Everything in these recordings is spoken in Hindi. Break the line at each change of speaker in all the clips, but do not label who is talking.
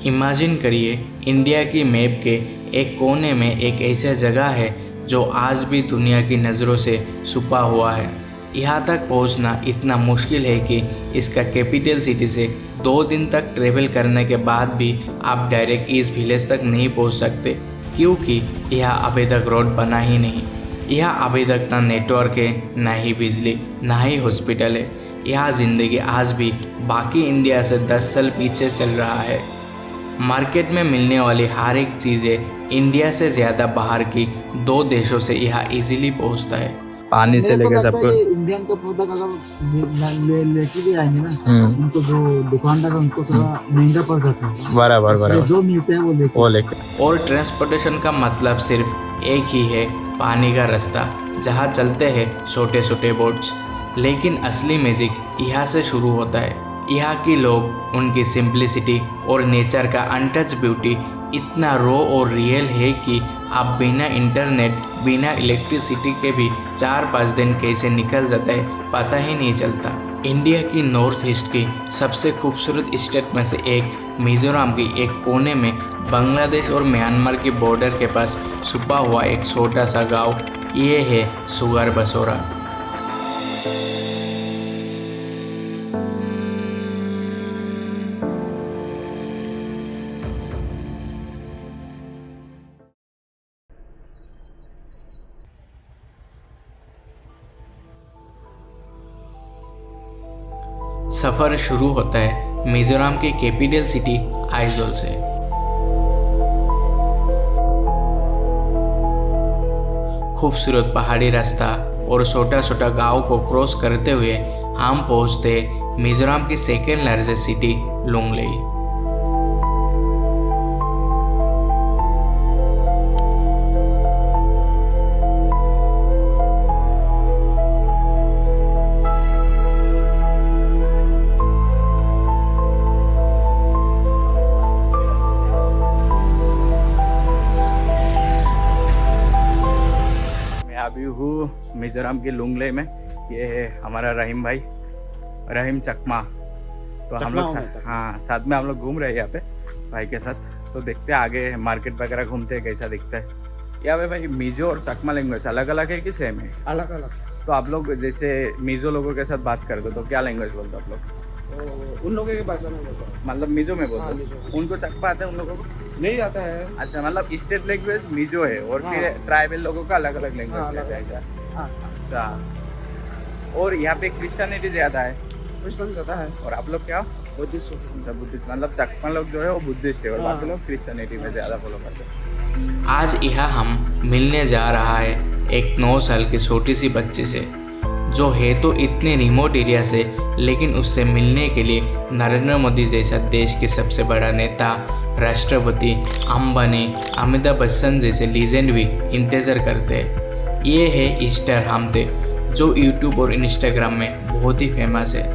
इमेजिन करिए, इंडिया की मैप के एक कोने में एक ऐसा जगह है जो आज भी दुनिया की नज़रों से छुपा हुआ है। यहाँ तक पहुँचना इतना मुश्किल है कि इसका कैपिटल सिटी से 2 दिन तक ट्रेवल करने के बाद भी आप डायरेक्ट इस विलेज तक नहीं पहुँच सकते, क्योंकि यहाँ अभी तक रोड बना ही नहीं। यहाँ अभी तक ना नेटवर्क है, ना ही बिजली, ना ही हॉस्पिटल है। यहाँ ज़िंदगी आज भी बाकी इंडिया से 10 साल पीछे चल रहा है। मार्केट में मिलने वाली हर एक चीज़ें इंडिया से ज़्यादा बाहर की 2 देशों से यहाँ इजीली पहुँचता है।
पानी से लेकर सब कुछ।
इंडियन का प्रोडक्ट अगर लेके भी आएंगे ना, उनको जो दुकानदार है उनको थोड़ा महंगा पड़ जाता है।
बराबर
जो मिलते हैं वो लेके।
और ट्रांसपोर्टेशन का मतलब सिर्फ एक ही है, पानी का रास्ता, जहाँ चलते हैं छोटे छोटे बोट्स। लेकिन असली मैजिक यहाँ से शुरू होता है। यहाँ के लोग, उनकी सिंप्लिसिटी और नेचर का अनटच ब्यूटी इतना रॉ और रियल है कि आप बिना इंटरनेट, बिना इलेक्ट्रिसिटी के भी 4-5 दिन कैसे निकल जाता है पता ही नहीं चलता। इंडिया की नॉर्थ ईस्ट की सबसे खूबसूरत स्टेट में से एक मिजोरम की एक कोने में बांग्लादेश और म्यांमार की बॉर्डर के पास छुपा हुआ एक छोटा सा गांव, ये है सुगर बसोरा। सफ़र शुरू होता है मिजोरम की कैपिटल सिटी आइजोल से। खूबसूरत पहाड़ी रास्ता और छोटा छोटा गांव को क्रॉस करते हुए हम पहुंचते मिजोरम की सेकेंड लार्जेस्ट सिटी लुंगलेई।
अभी हूँ मिजोरम के लुंगलेई में। ये है हमारा रहीम भाई, रहीम चकमा। तो हम लोग साथ में हम लोग घूम रहे हैं यहाँ पे भाई के साथ। तो देखते हैं आगे मार्केट वगैरह घूमते हैं कैसा दिखता है। यहाँ पे भाई मिजो और चकमा लैंग्वेज अलग अलग है कि सेम है?
अलग अलग।
तो आप लोग जैसे मिजो लोगों के साथ बात करते हो तो क्या लैंग्वेज बोलते हो आप लोग?
उन लोगों की भाषा में बोलते हैं,
मतलब मिजो में बोलते
मिजो।
हो? उनको चकमा आता है, उन लोगों को
नहीं आता है।
अच्छा, मतलब स्टेट लैंग्वेज मिजो है और फिर ट्राइबल लोगों का अलग अलग लैंग्वेज रहता है। अच्छा, और यहाँ पे क्रिश्चियनिटी ज़्यादा है?
क्रिश्चियन ज़्यादा है।
और आप लोग क्या?
बुद्धिस्ट।
बुद्धिस्ट, मतलब चकमा लोग जो है वो बुद्धिस्ट है और बाकी लोग क्रिश्चियनिटी में ज़्यादा फॉलो करते हैं।
आज यहाँ हम मिलने जा रहा है एक 9 साल की छोटी सी बच्ची से, जो है तो इतने रिमोट एरिया से, लेकिन उससे मिलने के लिए नरेंद्र मोदी जैसा देश के सबसे बड़ा नेता, राष्ट्रपति, अंबानी, अमिताभ बच्चन जैसे लीजेंड भी इंतज़ार करते हैं। ये है ईस्टर हमते, जो यूट्यूब और इंस्टाग्राम में बहुत ही फेमस है।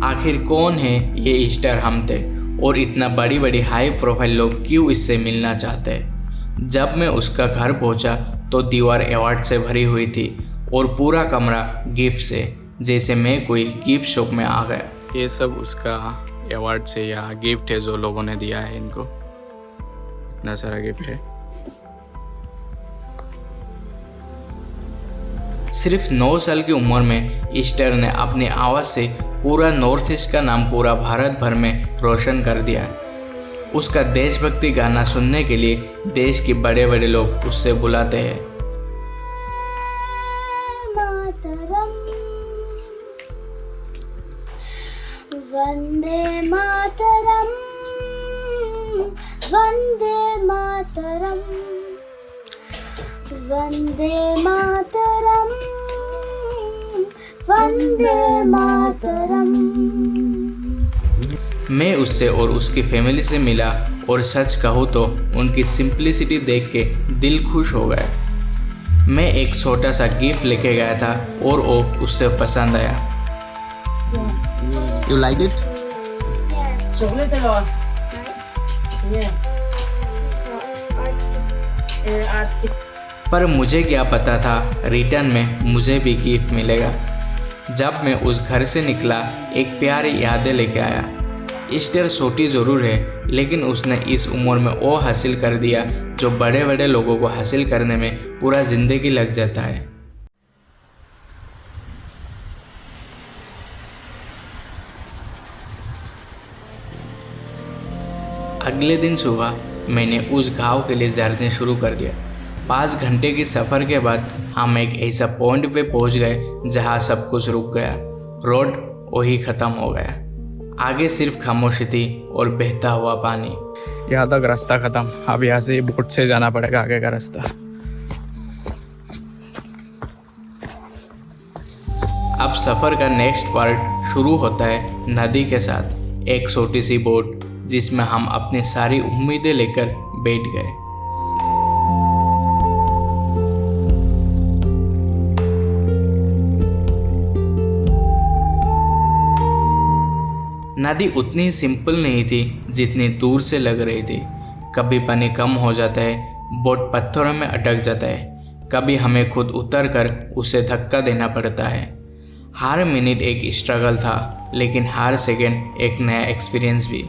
आखिर कौन है ये ईस्टर हमते और इतना बड़ी बड़ी हाई प्रोफाइल लोग क्यों इससे मिलना चाहते हैं? जब मैं उसका घर पहुंचा तो दीवार अवार्ड से भरी हुई थी और पूरा कमरा गिफ्ट से, जैसे मैं कोई गिफ्ट शॉप में आ गया। ये सब उसका अवार्ड से या गिफ्ट है जो लोगों ने दिया है इनको। इतना सारा गिफ्ट है। सिर्फ 9 साल की उम्र में ईस्टर ने अपनी आवाज़ से पूरा नॉर्थ ईस्ट का नाम पूरा भारत भर में रोशन कर दिया। उसका देशभक्ति गाना सुनने के लिए देश के बड़े बड़े लोग उससे बुलाते हैं।
वंदे मातरम, वंदे मातरम, वंदे मातरम, वंदे मातरम।
मैं उससे और उसकी फैमिली से मिला और सच कहूँ तो उनकी सिंप्लिसिटी देख के दिल खुश हो गया। मैं एक छोटा सा गिफ्ट लेके गया था और वो उससे पसंद आया। You like it?
Yes.
Chocolate है और ये
पर मुझे क्या पता था रिटर्न में मुझे भी गिफ्ट मिलेगा। जब मैं उस घर से निकला एक प्यारी यादें लेके आया। ईस्टर छोटी ज़रूर है, लेकिन उसने इस उम्र में वो हासिल कर दिया जो बड़े बड़े लोगों को हासिल करने में पूरा ज़िंदगी लग जाता है। अगले दिन सुबह मैंने उस गांव के लिए जर्नी शुरू कर दिया। 5 घंटे की सफ़र के बाद हम एक ऐसा पॉइंट पे पहुंच गए जहां सब कुछ रुक गया। रोड वही ख़त्म हो गया। आगे सिर्फ खामोशी थी और बहता हुआ पानी।
यहाँ तक रास्ता ख़त्म। अब यहाँ से बोट से जाना पड़ेगा आगे का रास्ता।
अब सफ़र का नेक्स्ट पार्ट शुरू होता है नदी के साथ। एक छोटी सी बोट जिसमें हम अपनी सारी उम्मीदें लेकर बैठ गए। नदी उतनी सिंपल नहीं थी जितनी दूर से लग रही थी। कभी पानी कम हो जाता है, बोट पत्थरों में अटक जाता है, कभी हमें खुद उतर कर उसे धक्का देना पड़ता है। हर मिनट एक स्ट्रगल था, लेकिन हर सेकंड एक नया एक्सपीरियंस भी।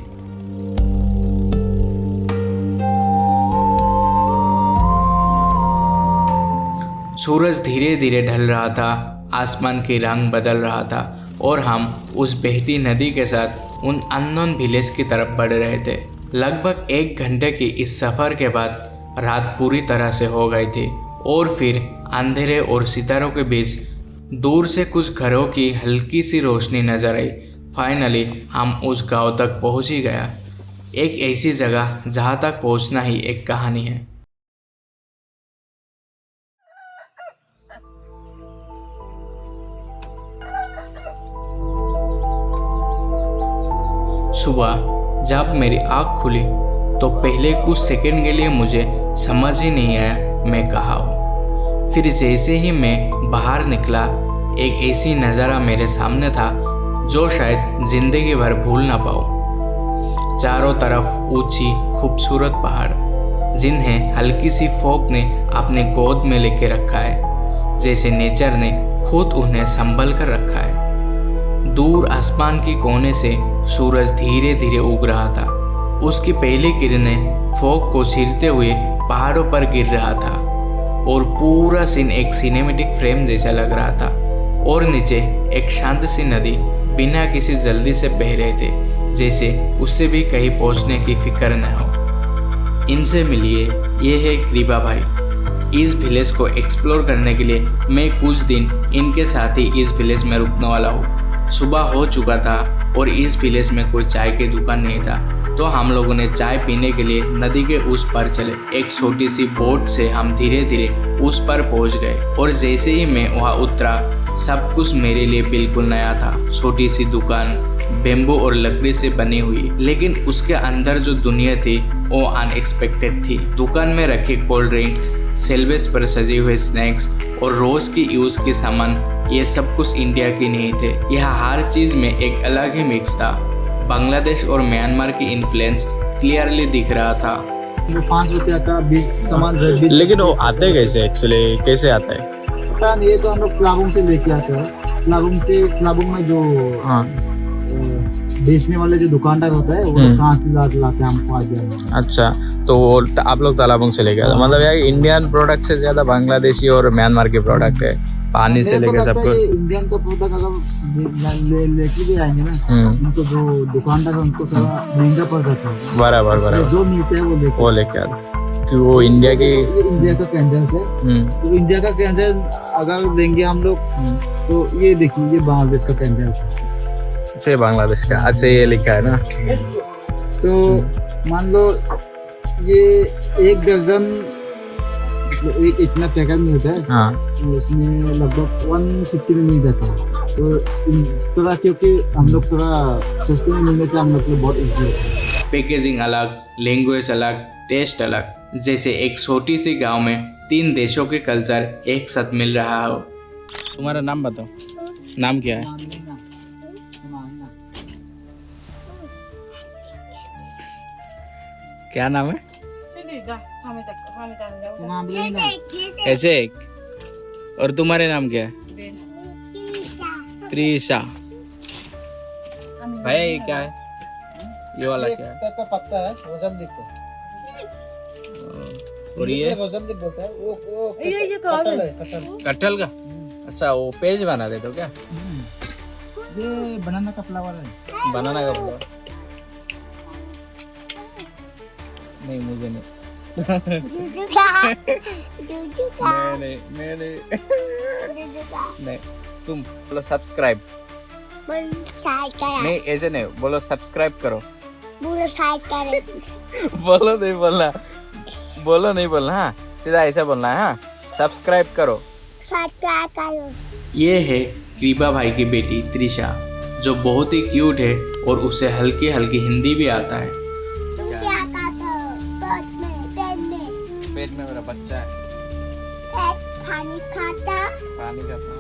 सूरज धीरे धीरे ढल रहा था, आसमान की रंग बदल रहा था और हम उस बहती नदी के साथ उन अननोन विलेज की तरफ बढ़ रहे थे। लगभग 1 घंटे की इस सफ़र के बाद रात पूरी तरह से हो गई थी और फिर अंधेरे और सितारों के बीच दूर से कुछ घरों की हल्की सी रोशनी नजर आई। फाइनली हम उस गांव तक पहुंच ही गया। एक ऐसी जगह जहां तक पहुंचना ही एक कहानी है। सुबह जब मेरी आँख खुली तो पहले कुछ सेकंड के लिए मुझे समझ ही नहीं आया मैं कहाँ हूँ। फिर जैसे ही मैं बाहर निकला, एक ऐसी नज़ारा मेरे सामने था जो शायद ज़िंदगी भर भूल ना पाऊँ। चारों तरफ ऊंची खूबसूरत पहाड़ जिन्हें हल्की सी फॉग ने अपने गोद में लेके रखा है, जैसे नेचर ने खुद उन्हें संभल कर रखा है। दूर आसमान के कोने से सूरज धीरे धीरे उग रहा था। उसकी पहली किरणें फॉग को चीरते हुए पहाड़ों पर गिर रहा था और पूरा सीन एक सिनेमैटिक फ्रेम जैसा लग रहा था। और नीचे एक शांत सी नदी बिना किसी जल्दी से बह रहे थे, जैसे उससे भी कहीं पहुंचने की फिक्र न हो। इनसे मिलिए, ये है कृपा भाई। इस विलेज को एक्सप्लोर करने के लिए मैं कुछ दिन इनके साथ ही इस विलेज में रुकने वाला हूँ। सुबह हो चुका था और इस विलेज में कोई चाय की दुकान नहीं था, तो हम लोगों ने चाय पीने के लिए नदी के उस पार चले। एक छोटी सी बोट से हम धीरे धीरे उस पर पहुंच गए और जैसे ही मैं वहां उतरा, सब कुछ मेरे लिए बिल्कुल नया था। छोटी सी दुकान, बेम्बू और लकड़ी से बनी हुई, लेकिन उसके अंदर जो दुनिया थी वो अनएक्सपेक्टेड थी। दुकान में रखे कोल्ड ड्रिंक्स, सेल्वेज पर सजे हुए स्नैक्स और रोज की यूज के सामान, ये सब कुछ इंडिया की नहीं थे। यह हर चीज में एक अलग ही मिक्स था। बांग्लादेश और म्यांमार की इन्फ्लुएंस क्लियरली दिख रहा था।
5 रुपया का भी सामान
लेकिन वो आते कैसे, एक्चुअली कैसे आता है?
पता नहीं, ये तो हम लोग प्लाबुंग से लेके आते हैं। प्लाबुंग में जो बेचने वाले जो दुकानदार होता है वो कहाँ से लाते हैं हमको आइडिया।
अच्छा, तो आप लोग तालाबोंग से लेके आते? मतलब यार इंडियन प्रोडक्ट से ज्यादा बांग्लादेशी और म्यांमार के प्रोडक्ट है, पानी से लेके सब कुछ।
इंडियन का प्रोडक्ट अगर लेके भी आएंगे ना, उनको जो दुकानदार है उनको थोड़ा महंगा पड़ जाता है।
बराबर
जो मिलता है वो लेके
आते, कि वो इंडिया
का कैंडल्स है। तो इंडिया का कैंडल अगर लेंगे हम लोग, तो ये देखिए, ये बांग्लादेश का कैंडल्स है।
अच्छा, बांग्लादेश का। अच्छा, ये लिखा है ना।
तो मान लो ये 1 दर्जन, एक इतना पैकेट मिलता है।
हाँ।
तो उसमें लगभग 150 में मिल जाता है। तो थोड़ा, क्योंकि हम लोग थोड़ा सस्ते में मिलने से हम लोग के लिए बहुत ईजी होता है।
पैकेजिंग अलग, लैंग्वेज अलग, टेस्ट अलग, जैसे एक छोटी सी गांव में 3 देशों के कल्चर एक साथ मिल रहा हो।
तुम्हारा नाम बताओ, नाम क्या है? क्या नाम है? ऐसे। और तुम्हारे नाम क्या है? त्रिशा भैया ये क्या है? ये वाला क्या है?
टाइप का पत्ता है रोजनदीप का।
और ये
रोजनदीप बोलता है वो
ये
कटहल है कटहल।
कटहल का? अच्छा वो पेज बना देते हो क्या?
ये बनाना का फ्लावर है।
बनाना का बोलो। नहीं मुझे नहीं। मैं नहीं नहीं तुम बोलो सब्सक्राइब। नहीं ऐसे नहीं बोलो सब्सक्राइब करो। बोलो नहीं बोलना हाँ सीधा ऐसा बोलना है हाँ सब्सक्राइब करो।
ये है क्रीबा भाई की बेटी त्रिशा जो बहुत ही क्यूट है और उसे हल्की हल्की हिंदी भी आता है।
पेट में मेरा बच्चा है
पानी खाता
पानी खाता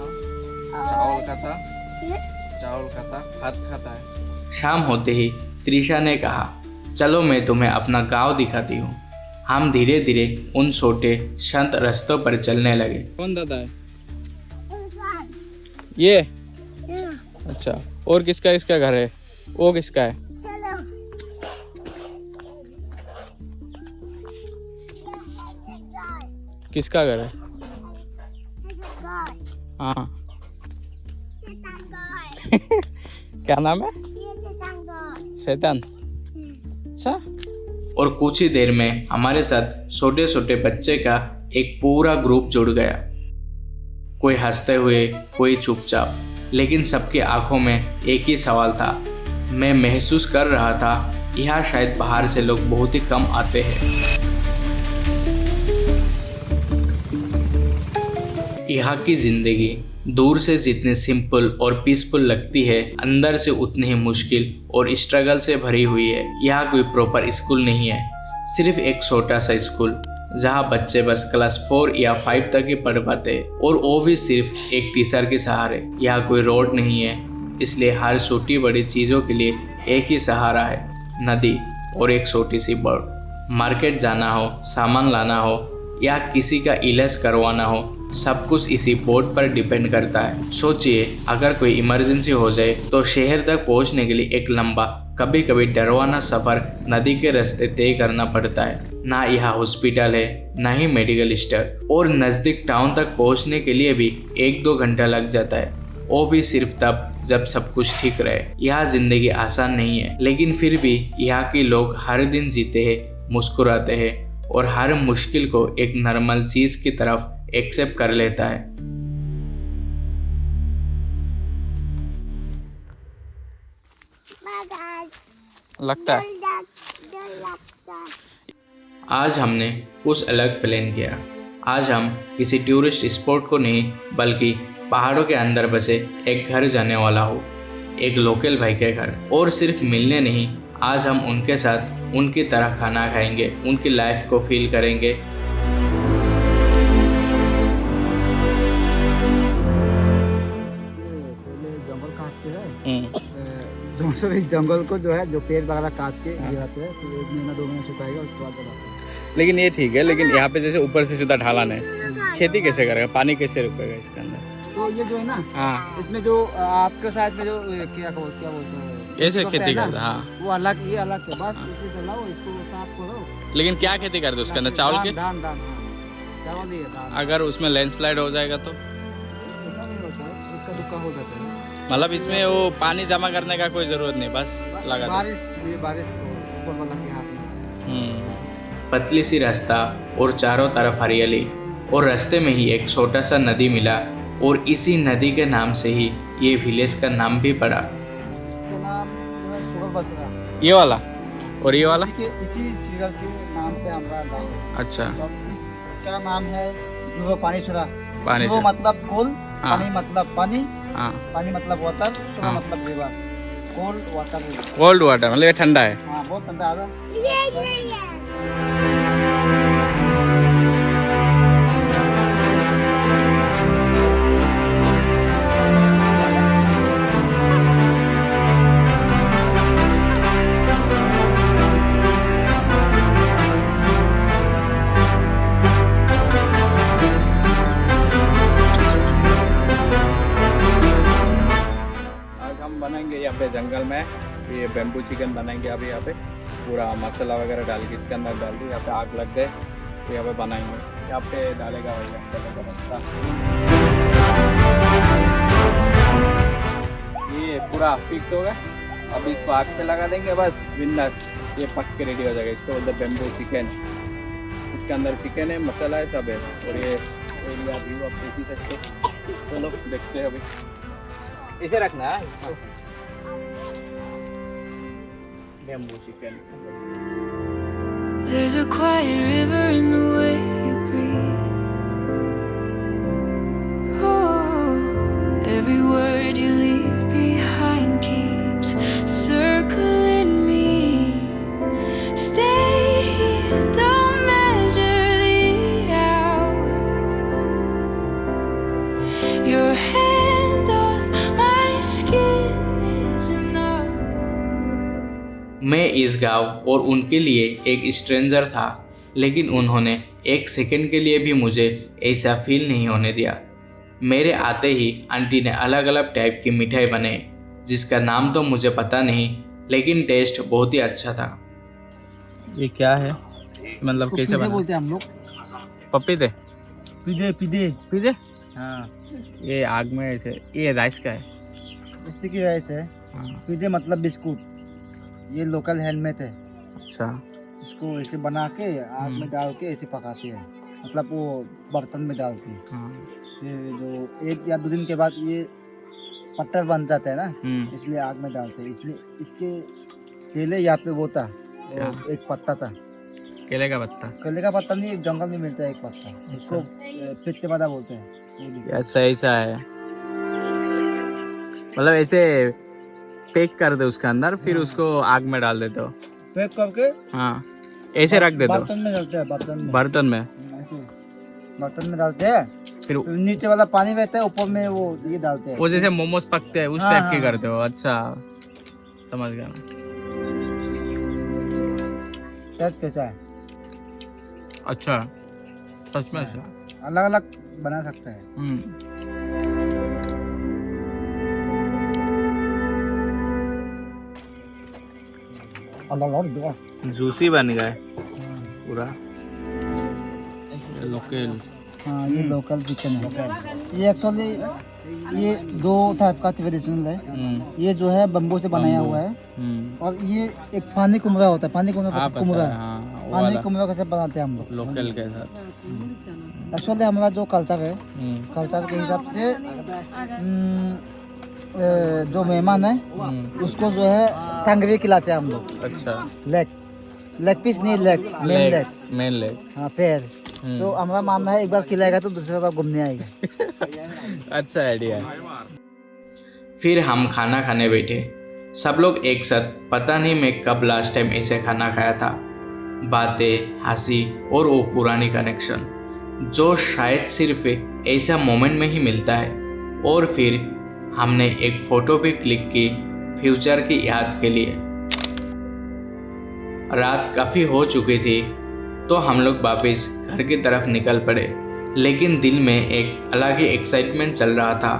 चावल खाता भात खाता है।
शाम होते ही त्रिशा ने कहा चलो मैं तुम्हें अपना गांव दिखाती हूँ। हम धीरे धीरे उन छोटे शांत रास्तों पर चलने लगे।
कौन दादा है ये? अच्छा और किसका घर है? वो किसका है? किसका घर है? हाँ क्या नाम है? शैतान। अच्छा
और कुछ ही देर में हमारे साथ छोटे छोटे बच्चे का एक पूरा ग्रुप जुड़ गया। कोई हंसते हुए कोई चुपचाप, लेकिन सबकी आंखों में एक ही सवाल था। मैं महसूस कर रहा था यहाँ शायद बाहर से लोग बहुत ही कम आते हैं। यहाँ की जिंदगी दूर से जितनी सिंपल और पीसफुल लगती है अंदर से उतनी ही मुश्किल और स्ट्रगल से भरी हुई है। यहाँ कोई प्रॉपर स्कूल नहीं है, सिर्फ एक छोटा सा स्कूल जहाँ बच्चे बस क्लास 4 या 5 तक ही पढ़ पाते हैं और वो भी सिर्फ एक टीचर के सहारे। यहाँ कोई रोड नहीं है, इसलिए हर छोटी बड़ी चीज़ों के लिए एक ही सहारा है, नदी और एक छोटी सी बोट। मार्केट जाना हो, सामान लाना हो या किसी का इलाज करवाना हो, सब कुछ इसी बोट पर डिपेंड करता है। सोचिए अगर कोई इमरजेंसी हो जाए तो शहर तक पहुंचने के लिए एक लंबा कभी कभी डरवाना सफ़र नदी के रास्ते तय करना पड़ता है। ना यहाँ हॉस्पिटल है ना ही मेडिकल स्टोर, और नज़दीक टाउन तक पहुंचने के लिए भी 1-2 घंटा लग जाता है, वो भी सिर्फ तब जब सब कुछ ठीक रहे। यहाँ जिंदगी आसान नहीं है, लेकिन फिर भी यहाँ के लोग हर दिन जीते हैं, मुस्कुराते हैं और हर मुश्किल को एक नॉर्मल चीज़ की तरफ एक्सेप्ट कर लेता है।
लगता है
आज हमने कुछ अलग प्लान किया। आज हम किसी टूरिस्ट स्पॉट को नहीं बल्कि पहाड़ों के अंदर बसे एक घर जाने वाला हो, एक लोकल भाई के घर। और सिर्फ मिलने नहीं, आज हम उनके साथ उनकी तरह खाना खाएंगे, उनकी लाइफ को फील करेंगे।
जंगल काटते हैं इस जंगल को जो है जो पेड़ वगैरह काट के गिराते हैं, तो 1 महीना 2 महीना सुखाएगा, उसके बाद बनाते हैं।
लेकिन ये ठीक है, लेकिन यहाँ पे जैसे ऊपर से सीधा ढालन है, खेती कैसे करेगा? पानी कैसे रुकेगा इसके अंदर?
तो ये जो है ना
हाँ
इसमें जो आपके साइड में जो क्या बोलते हैं
ऐसे खेती करता है हाँ।
वो अलग, ये अलग है, बस इसे चलाओ, इसको साफ करो।
लेकिन क्या खेती करते उसके अंदर? चावल के?
धान चावल ही है धान।
अगर उसमें लैंडस्लाइड हो जाएगा तो
ऐसा नहीं होता है, इसका दुक्का हो जाता है।
मतलब इसमें वो पानी जमा करने का कोई जरूरत नहीं, बस लगा दो।
बारिश ऊपर वाला के हाथ में।
पतली सी रास्ता और चारों तरफ हरियाली, और रास्ते में ही एक छोटा सा नदी मिला, और इसी नदी के नाम से ही ये विलेज का नाम भी पड़ा।
इसका नाम जो है सुगर बसरा।
ये वाला और ये वाला
इसी सीरियल के नाम पे हमारा नाम है।
अच्छा
तो इसका नाम है जो पानी छुरा।
पानी
जो मतलब फूल,
हाँ।
पानी मतलब पानी,
हाँ
पानी मतलब वाटर, छुरा
हाँ।
मतलब river, cold water.
Cold water मतलब ये ठंडा है।
हाँ बहुत ठंडा है।
बगल में ये बेम्बू चिकन बनाएंगे अभी यहाँ पे पूरा मसाला वगैरह डाल के इसके अंदर डाल दी। यहाँ पे आग लग गए तो यहाँ पे बनाएंगे। यहाँ पे डालेगा भैया ये पूरा फिक्स हो गया। अब इसको आग पे लगा देंगे बस बिंदास, ये पक के रेडी हो जाएगा। इसको बोलते बेम्बू चिकन। इसके अंदर चिकन है, मसाला है, सब है। और ये एरिया व्यू आप देख ही सकते हो। चलो देखते हैं अभी। इसे रखना है bamboo chicken.
There's a quiet river in the way you breathe. Oh, every word you leave behind keeps circling me. Stay here, don't measure the hours. Your hand on my skin is enough.
मैं इस गांव और उनके लिए एक स्ट्रेंजर था, लेकिन उन्होंने एक सेकंड के लिए भी मुझे ऐसा फील नहीं होने दिया। मेरे आते ही आंटी ने अलग अलग टाइप की मिठाई बनाई, जिसका नाम तो मुझे पता नहीं, लेकिन टेस्ट बहुत ही अच्छा था।
ये क्या है, मतलब कैसे बना?
बोलते हैं हम लोग
पपीते
पीदे पीदे
पीते।
हाँ,
ये आग में ऐसे, ये राइस का है।
स्टिकी राइस है। पीदे मतलब बिस्कुट, ये लोकल हैंडमेड है।
अच्छा,
इसको ऐसे बना के आग में डाल के ऐसे पकाते हैं, मतलब वो बर्तन में डाल के। फिर जो 1 या 2 दिन के बाद ये पट्टर बन जाता है ना, इसलिए आग में डालते हैं। इसलिए इसके पहले यहाँ पे वो था, एक पत्ता था,
केले का पत्ता।
केले का पत्ता नहीं, एक जंगल में मिलता है एक पत्ता, उसको पित्ते वाला बोलते हैं।
अच्छा ऐसा है, मतलब ऐसे पैक कर दे उसके अंदर, फिर उसको आग में डाल देते हो।
पैक करके
हाँ, ऐसे रख देते हो
बर्तन में डालते हैं। बर्तन में बर्तन में डालते हैं,
फिर
नीचे वाला पानी बहता है, ऊपर में वो ये डालते हैं।
वो जैसे मोमोज पकते हैं उस
हाँ,
टाइप की
हाँ।
करते हो। अच्छा, समझ गया।
टेस्ट कैसा है?
अच्छा, सच में अच्छा।
अलग अलग बना सकते हैं।
जूसी बन गया है पूरा। लोकल।
हाँ, ये लोकल चिकन है। ये एक्चुअली ये 2 टाइप का ट्रेडिशनल है। ये जो है बम्बू से बनाया हुआ है, और ये एक पानी कुमरा होता है। पानी कुमरा पानी कुमरा कैसे बनाते हैं हम लोग
लोकल के साथ।
एक्चुअली हमारा जो कल्चर है, कल्चर के हिसाब से जो मेहमान है उसको जो है टंगरी खिलाते हैं हम लोग।
अच्छा,
लेग पीस नहीं, मेन लेग। हाँ, पैर। तो हमारा मानना है एक बार खिलाएगा तो दूसरी बार घूमने आएगा।
अच्छा आइडिया है।
फिर हम खाना खाने बैठे, सब लोग एक साथ। पता नहीं मैं कब लास्ट टाइम ऐसे खाना खाया था। बातें, हंसी और वो पुरानी कनेक्शन जो शायद सिर्फ ऐसा मोमेंट में ही मिलता है। और फिर हमने एक फ़ोटो भी क्लिक की फ्यूचर की याद के लिए। रात काफ़ी हो चुकी थी तो हम लोग वापस घर की तरफ निकल पड़े, लेकिन दिल में एक अलग ही एक्साइटमेंट चल रहा था,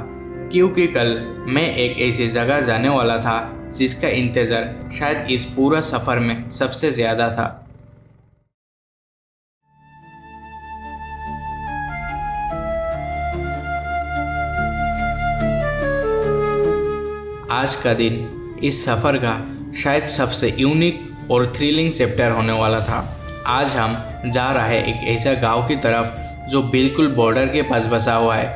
क्योंकि कल मैं एक ऐसी जगह जाने वाला था जिसका इंतज़ार शायद इस पूरा सफ़र में सबसे ज़्यादा था। आज का दिन इस सफ़र का शायद सबसे यूनिक और थ्रिलिंग चैप्टर होने वाला था। आज हम जा रहे हैं एक ऐसा गांव की तरफ जो बिल्कुल बॉर्डर के पास बसा हुआ है।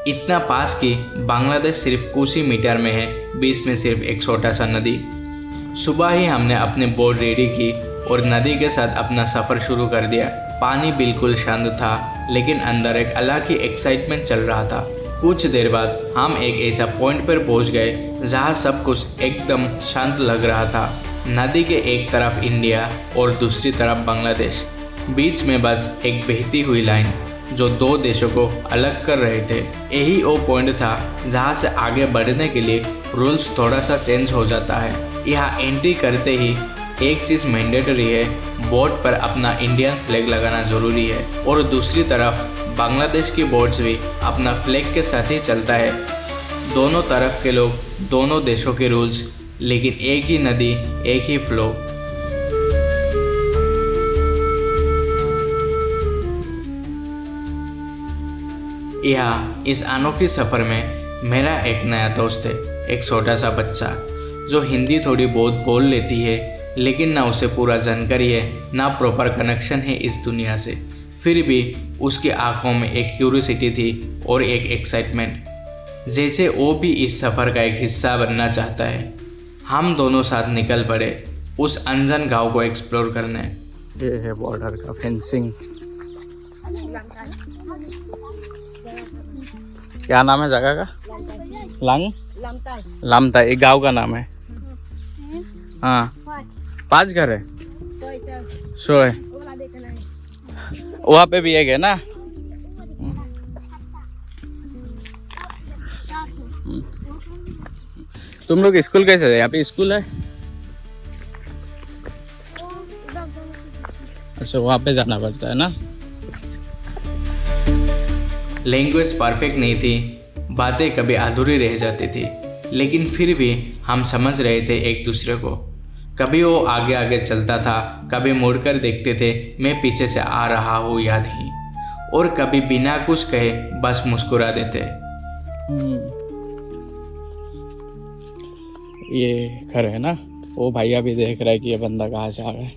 इतना पास कि बांग्लादेश सिर्फ कुछ ही मीटर में है, बीच में सिर्फ एक छोटा सा नदी। सुबह ही हमने अपने बोट रेडी की और नदी के साथ अपना सफ़र शुरू कर दिया। पानी बिल्कुल शांत था, लेकिन अंदर एक अलग ही एक्साइटमेंट चल रहा था। कुछ देर बाद हम एक ऐसा पॉइंट पर पहुंच गए जहां सब कुछ एकदम शांत लग रहा था। नदी के एक तरफ इंडिया और दूसरी तरफ बांग्लादेश, बीच में बस एक बहती हुई लाइन जो 2 देशों को अलग कर रहे थे। यही वो पॉइंट था जहां से आगे बढ़ने के लिए रूल्स थोड़ा सा चेंज हो जाता है। यहाँ एंट्री करते ही एक चीज़ मैंडेटरी है, बोट पर अपना इंडियन फ्लैग लगाना ज़रूरी है, और दूसरी तरफ बांग्लादेश की बोट्स भी अपना फ्लैग के साथ ही चलता है। दोनों तरफ के लोग दोनों देशों के रूल्स लेकिन एक ही नदी, एक ही फ्लो। यहाँ इस अनोखे सफ़र में मेरा एक नया दोस्त है, एक छोटा सा बच्चा जो हिंदी थोड़ी बहुत बोल लेती है, लेकिन ना उसे पूरा जानकारी है, ना प्रॉपर कनेक्शन है इस दुनिया से। फिर भी उसकी आंखों में एक क्यूरियोसिटी थी और एक एक्साइटमेंट, जैसे वो भी इस सफ़र का एक हिस्सा बनना चाहता है। हम दोनों साथ निकल पड़े उस अनजान गांव को एक्सप्लोर करने।
ये है बॉर्डर का फेंसिंग। क्या नाम है जगह का? लामता, एक गांव का नाम है। हाँ, 5 घर है। सोए वहाँ पे भी एक है ना। तुम लोग स्कूल कैसे है? यहाँ पे स्कूल है? अच्छा, वहाँ पे जाना पड़ता है ना।
लैंग्वेज परफेक्ट नहीं थी, बातें कभी अधूरी रह जाती थी, लेकिन फिर भी हम समझ रहे थे एक दूसरे को। कभी वो आगे आगे चलता था, कभी मुड़कर देखते थे मैं पीछे से आ रहा हूँ या नहीं, और कभी बिना कुछ कहे बस मुस्कुरा देते।
ये घर है ना, वो भैया भी देख रहा है कि ये बंदा कहाँ से आ रहा है।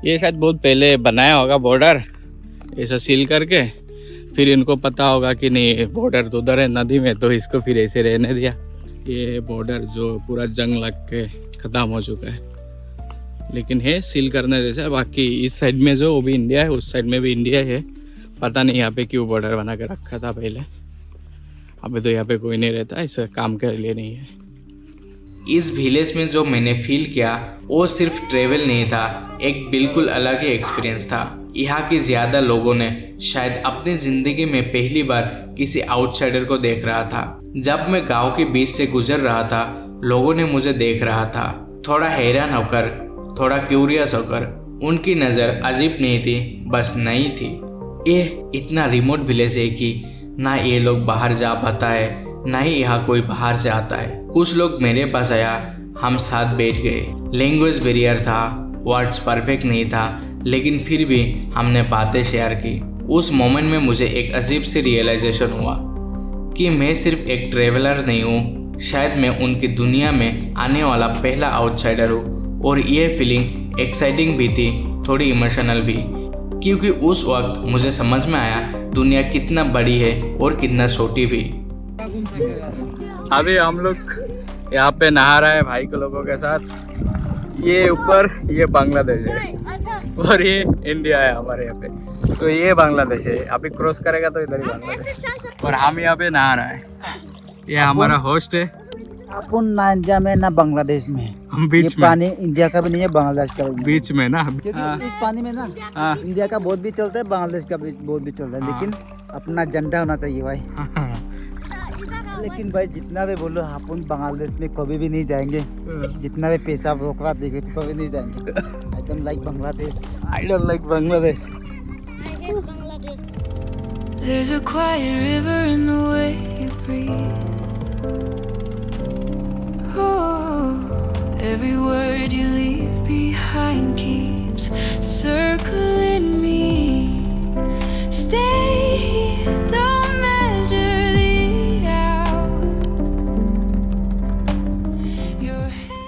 ये शायद बहुत पहले बनाया होगा बॉर्डर, ऐसा सील करके, फिर इनको पता होगा कि नहीं बॉर्डर तो उधर है नदी में, तो इसको फिर ऐसे रहने दिया। ये बॉर्डर जो पूरा जंग लग के ख़त्म हो चुका है, लेकिन है सील करने जैसा। बाकी इस साइड में जो वो भी इंडिया है, उस साइड में भी इंडिया है। पता नहीं यहाँ पे क्यों बॉर्डर बना के रखा था पहले। अभी तो यहाँ पे कोई नहीं रहता, ऐसा काम के लिए नहीं है।
इस विलेज में जो मैंने फील किया वो सिर्फ ट्रेवल नहीं था, एक बिल्कुल अलग ही एक्सपीरियंस था। यहाँ के ज़्यादा लोगों ने शायद अपनी ज़िंदगी में पहली बार किसी आउटसाइडर को देख रहा था। जब मैं गांव के बीच से गुजर रहा था, लोगों ने मुझे देख रहा था, थोड़ा हैरान होकर, थोड़ा क्यूरियस होकर। उनकी नज़र अजीब नहीं थी, बस नई थी। ये इतना रिमोट विलेज है कि ना ये लोग बाहर जा पाता है, ना ही यहाँ कोई बाहर से आता है। कुछ लोग मेरे पास आया, हम साथ बैठ गए। लैंग्वेज बैरियर था, वर्ड्स परफेक्ट नहीं था, लेकिन फिर भी हमने बातें शेयर की। उस मोमेंट में मुझे एक अजीब सी रियलाइजेशन हुआ कि मैं सिर्फ एक ट्रेवलर नहीं हूँ, शायद मैं उनकी दुनिया में आने वाला पहला आउटसाइडर हूँ। और ये फीलिंग एक्साइटिंग भी थी, थोड़ी इमोशनल भी, क्योंकि उस वक्त मुझे समझ में आया दुनिया कितना बड़ी है और कितना छोटी भी।
अभी हम लोग यहाँ पे नहा रहे हैं भाई के लोगों के साथ। ये ऊपर ये बांग्लादेश है और ये इंडिया है हमारे यहाँ पे। तो ये बांग्लादेश है, अभी क्रॉस करेगा तो इधर ही बांग्लादेश। और हम यहाँ पे नहा रहे हैं। ये हमारा होस्ट है।
अपन ना इंडिया में ना बांग्लादेश में,
हम बीच में।
पानी इंडिया का भी नहीं है, बांग्लादेश का भी नहीं है।
बीच में ना।
क्योंकि इस पानी में ना
हाँ।
इंडिया का बहुत भी चलता है, बांग्लादेश का भी बहुत भी चलता है, लेकिन अपना झंडा होना चाहिए भाई। लेकिन भाई जितना भी बोलो, अपन बांग्लादेश में कभी भी नहीं जाएंगे, जितना भी पैसा रोकवा देंगे कभी नहीं जाएंगे। I don't like Bangladesh.
I don't like Bangladesh.
There's a quiet river in the way you breathe. Oh, every word you leave behind keeps circling me. Stay here, don't measure the hours. Your head.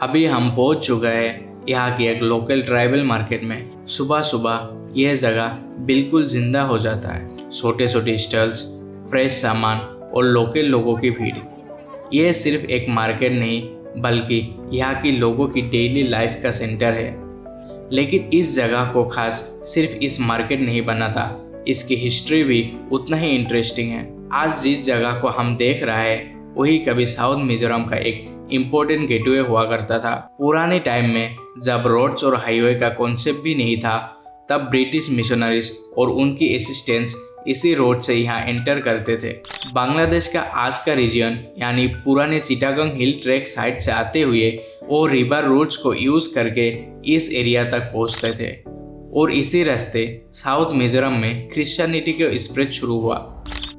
अभी हम पहुंच चुके हैं यहाँ की एक लोकल ट्राइबल मार्केट में। सुबह सुबह यह जगह बिल्कुल जिंदा हो जाता है। छोटे छोटे स्टॉल्स, फ्रेश सामान और लोकल लोगों की भीड़। यह सिर्फ एक मार्केट नहीं, बल्कि यहाँ की लोगों की डेली लाइफ का सेंटर है। लेकिन इस जगह को खास सिर्फ इस मार्केट नहीं बनाता, इसकी हिस्ट्री भी उतना ही इंटरेस्टिंग है। आज जिस जगह को हम देख रहा है वही कभी साउथ मिजोरम का एक इम्पोर्टेंट गेटवे हुआ करता था। पुराने टाइम में जब रोड्स और हाईवे का कॉन्सेप्ट भी नहीं था, तब ब्रिटिश मिशनरीज और उनकी असिस्टेंट्स इसी रोड से यहाँ एंटर करते थे। बांग्लादेश का आज का रीजन यानी पुराने चिटागंग हिल ट्रैक साइड से आते हुए वो रिवर रूट्स को यूज़ करके इस एरिया तक पहुँचते थे। और इसी रास्ते साउथ मिजोरम में क्रिश्चियनिटी का स्प्रेड शुरू हुआ।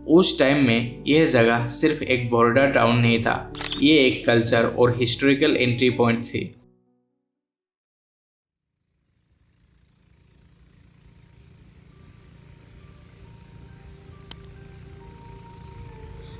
उस टाइम में यह जगह सिर्फ एक बॉर्डर टाउन नहीं था, ये एक कल्चर और हिस्टोरिकल एंट्री पॉइंट थी।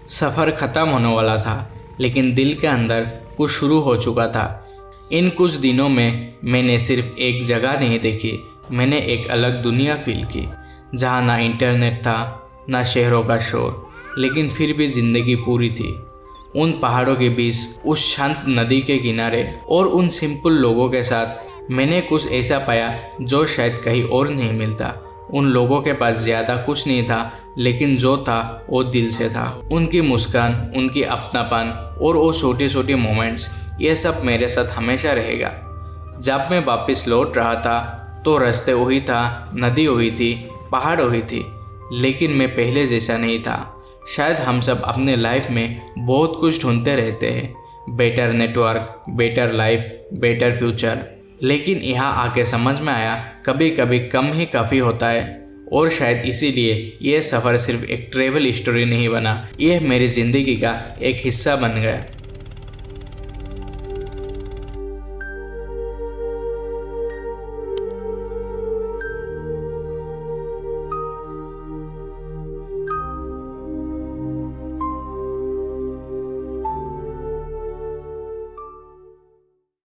सफ़र ख़त्म होने वाला था, लेकिन दिल के अंदर कुछ शुरू हो चुका था। इन कुछ दिनों में मैंने सिर्फ एक जगह नहीं देखी, मैंने एक अलग दुनिया फील की, जहाँ ना इंटरनेट था, ना शहरों का शोर, लेकिन फिर भी ज़िंदगी पूरी थी। उन पहाड़ों के बीच, उस शांत नदी के किनारे और उन सिंपल लोगों के साथ मैंने कुछ ऐसा पाया जो शायद कहीं और नहीं मिलता। उन लोगों के पास ज़्यादा कुछ नहीं था, लेकिन जो था वो दिल से था। उनकी मुस्कान, उनकी अपनापन और वो छोटे छोटे मोमेंट्स, ये सब मेरे साथ हमेशा रहेगा। जब मैं वापस लौट रहा था तो रास्ते वही था, नदी वही थी, पहाड़ वही थी, लेकिन मैं पहले जैसा नहीं था। शायद हम सब अपने लाइफ में बहुत कुछ ढूंढते रहते हैं, better network, better life, better future, लेकिन यहाँ आके समझ में आया कभी कभी कम ही काफ़ी होता है। और शायद इसीलिए ये सफ़र सिर्फ एक ट्रैवल स्टोरी नहीं बना, यह मेरी ज़िंदगी का एक हिस्सा बन गया।